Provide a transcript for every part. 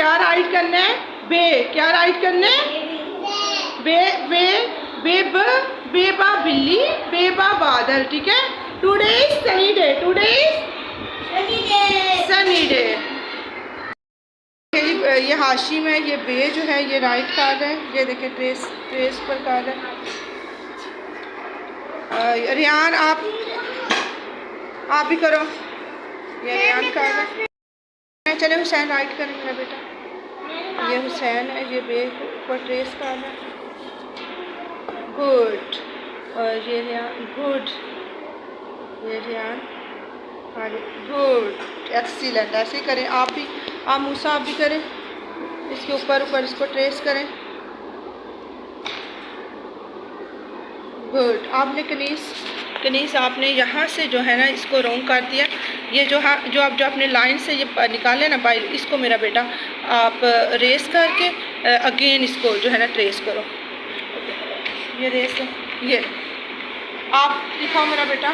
क्या राइट करना है? बे। क्या राइट करना है? बे बे बेब बेबा बिल्ली बेबा बादल। ठीक है। Today is sunny day. Today is sunny day. ये हाशिम है, ये बे जो है ये राइट कर रहा है। ये देखिए ट्रेस ट्रेस पर कर रहा है। रियान आप भी करो। ये रियान कर रहा है। चले हुसैन राइट करें मेरा बेटा। ये हुसैन है, ये बे पर ट्रेस कर रहा है। गुड। और ये रियान गुड। ये रियान गुड एक्सीलेंट। ऐसे ही करें आप भी। आप मूसा आप भी करें। इसके ऊपर ऊपर इसको ट्रेस करें। गुड। आपने कनीस आपने यहाँ से जो है ना इसको रॉन्ग कर दिया। ये जो आप जो अपने लाइन से ये निकाले ना बाई, इसको मेरा बेटा आप रेस करके अगेन इसको जो है ना ट्रेस करो। ये रेस ये आप दिखाओ मेरा बेटा।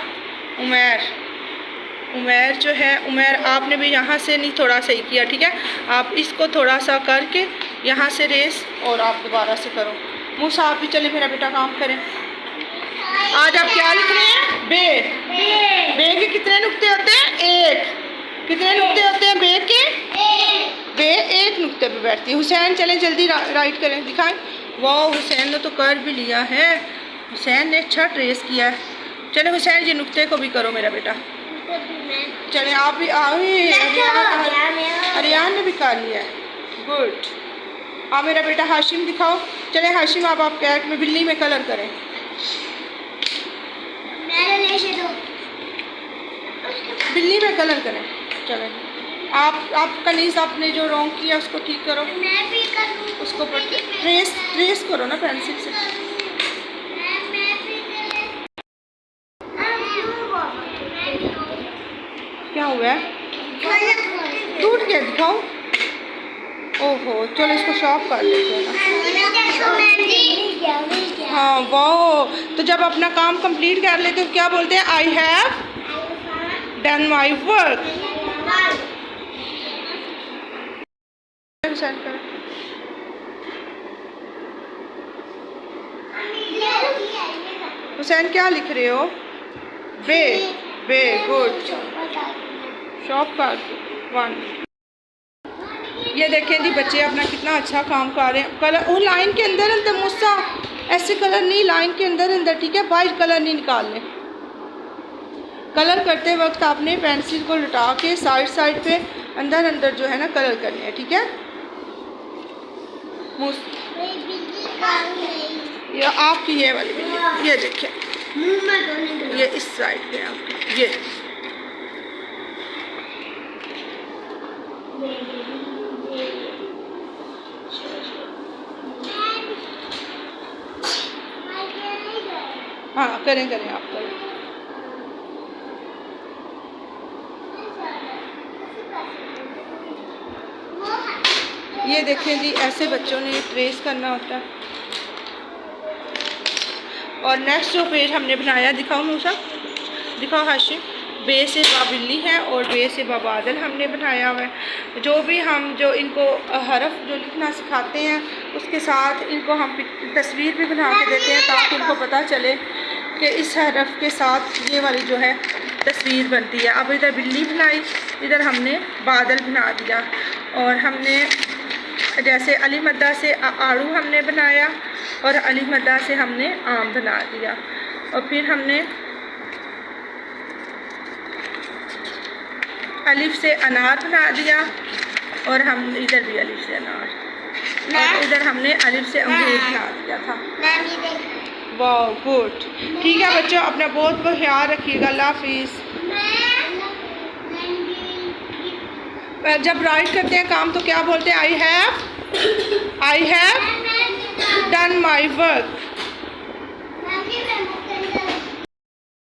उमैर जो है, उमैर आपने भी यहाँ से नहीं थोड़ा सही किया। ठीक है। आप इसको थोड़ा सा करके यहाँ से रेस और आप दोबारा से करो। मूसा आप भी चले मेरा बेटा काम करें। आज आप क्या लिख रहे हैं? बे। बे के कितने नुक्ते होते हैं? एक। कितने नुक्ते होते हैं बे के? बे एक नुक्ते पे बैठती है। हुसैन चले जल्दी राइट करें, दिखाएं। वाह हुसैन ने तो कर भी लिया है। हुसैन ने अच्छा ट्रेस किया है। चले हुसैन ये नुक्ते को भी करो मेरा बेटा। चले आप भी अरियान ने भी कर लिया है। गुड। आप मेरा बेटा हाशिम दिखाओ। चले हाशिम आप कैट में बिल्ली में कलर करें। बिल्ली में कलर करें। चले आप कनीज आपने जो रॉन्ग किया उसको ठीक करो। मैं भी करूं। उसको ट्रेस करो ना पेंसिल से। क्या हुआ है? टूट गया? दिखाओ। ओहो चलो इसको शॉप कर लेते हैं ना। हाँ वाह। तो जब अपना काम कंप्लीट कर लेते हो क्या बोलते हैं? I have done my work. Hussain क्या लिख रहे हो? बे। बे गुड। शॉप कर 1। ये देखें जी बच्चे अपना कितना अच्छा काम कर रहे हैं। कलर वो लाइन के अंदर अंदर मूसा ऐसे कलर नहीं, लाइन के अंदर अंदर। ठीक है। बाहर कलर नहीं निकालने। कलर करते वक्त आपने पेंसिल को लटा के साइड साइड पे अंदर अंदर जो है ना कलर करने हैं। ठीक है। ये आपकी ये वाली बिल्ली, ये देखिए ये इस साइड पे आपकी ये। हाँ करें आप करें। ये देखें जी ऐसे बच्चों ने ट्रेस करना होता है। और नेक्स्ट जो पेज हमने बनाया दिखाओ मूसा, दिखाओ हाशिम। बे से बाबिल्ली है और बे से बाबादल हमने बनाया हुआ है। जो भी हम जो इनको हरफ जो लिखना सिखाते हैं उसके साथ इनको हम तस्वीर भी बना के देते हैं ताकि उनको पता चले कि इस हरफ के साथ ये वाली जो है तस्वीर बनती है। अब इधर बिल्ली बनाई, इधर हमने बादल बना दिया। और हमने जैसे अली मद्दा से आड़ू हमने बनाया और अली मद्दा से हमने आम बना दिया। और फिर हमने अलिफ से अनार बना दिया और हम इधर भी अलिफ से अनार और इधर हमने अलिफ से अंगूर बना दिया था। वाह गुड। ठीक है बच्चों अपना बहुत बहुत ख्याल रखिएगा। अल्लाह हाफिज़। जब राइट करते हैं काम तो क्या बोलते हैं? I have done my work.